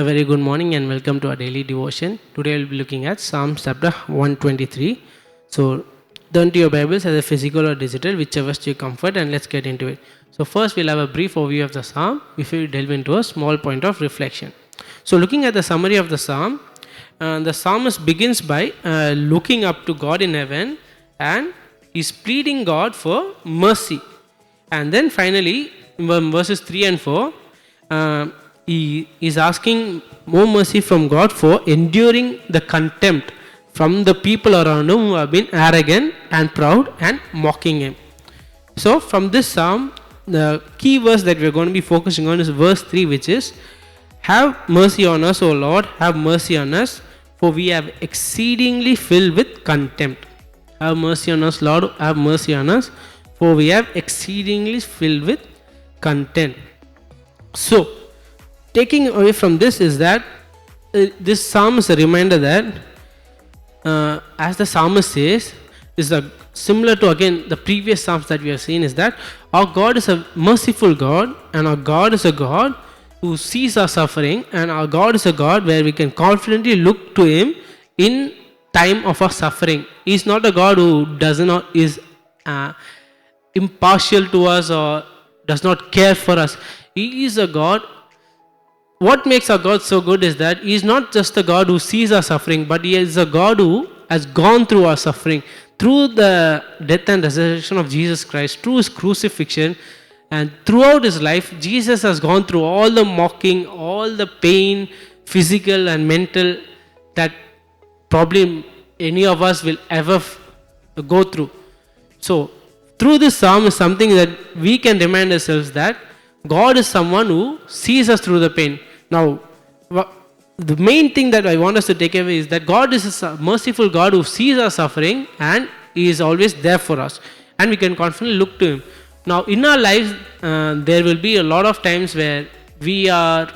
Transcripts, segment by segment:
A very good morning and welcome to our daily devotion. Today we'll be looking at Psalms chapter 123. So turn to your Bibles, either physical or digital, whichever to your comfort, and let's get into it. So first we'll have a brief overview of the Psalm before we delve into a small point of reflection. So looking at the summary of the Psalm, the psalmist begins by looking up to God in heaven and is pleading God for mercy. And then finally, in verses 3 and 4, he is asking more mercy from God for enduring the contempt from the people around him who have been arrogant and proud and mocking him. So from this psalm, the key verse that we are going to be focusing on is verse 3, which is, "Have mercy on us, O Lord, have mercy on us, for we have exceedingly filled with contempt." Have mercy on us, Lord, have mercy on us, for we have exceedingly filled with contempt. So, taking away from this is that this psalm is a reminder that, as the psalmist says, is similar to again the previous psalms that we have seen, is that our God is a merciful God, and our God is a God who sees our suffering, and our God is a God where we can confidently look to Him in time of our suffering. He is not a God who is impartial to us or does not care for us. He is a God. What makes our God so good is that He is not just a God who sees our suffering, but He is a God who has gone through our suffering. Through the death and resurrection of Jesus Christ, through His crucifixion, and throughout His life, Jesus has gone through all the mocking, all the pain, physical and mental, that probably any of us will ever go through. So, through this psalm is something that we can remind ourselves that God is someone who sees us through the pain. Now, the main thing that I want us to take away is that God is a merciful God who sees our suffering, and He is always there for us, and we can confidently look to Him. Now, in our lives, there will be a lot of times where we are,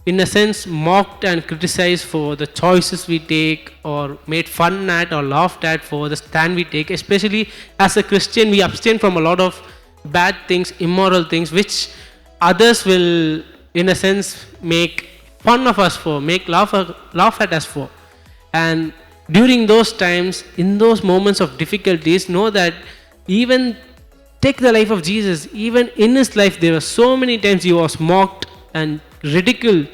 in a sense, mocked and criticized for the choices we take, or made fun at or laughed at for the stand we take. Especially as a Christian, we abstain from a lot of bad things, immoral things, which others will, in a sense, make fun of us for, laugh at us for. And during those times, in those moments of difficulties, know that even take the life of Jesus. Even in His life, there were so many times He was mocked and ridiculed.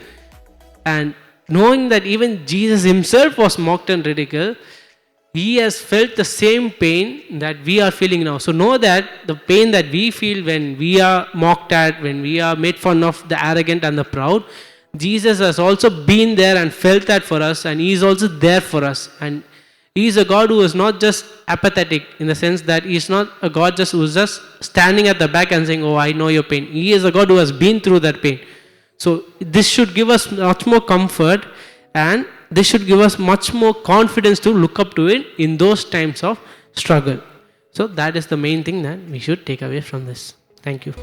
And knowing that even Jesus Himself was mocked and ridiculed, He has felt the same pain that we are feeling now. So know that the pain that we feel when we are mocked at, when we are made fun of, the arrogant and the proud, Jesus has also been there and felt that for us, and He is also there for us. And He is a God who is not just apathetic, in the sense that He is not a God who is just standing at the back and saying, "Oh, I know your pain." He is a God who has been through that pain. So this should give us much more comfort, and this should give us much more confidence to look up to it in those times of struggle. So that is the main thing that we should take away from this. Thank you.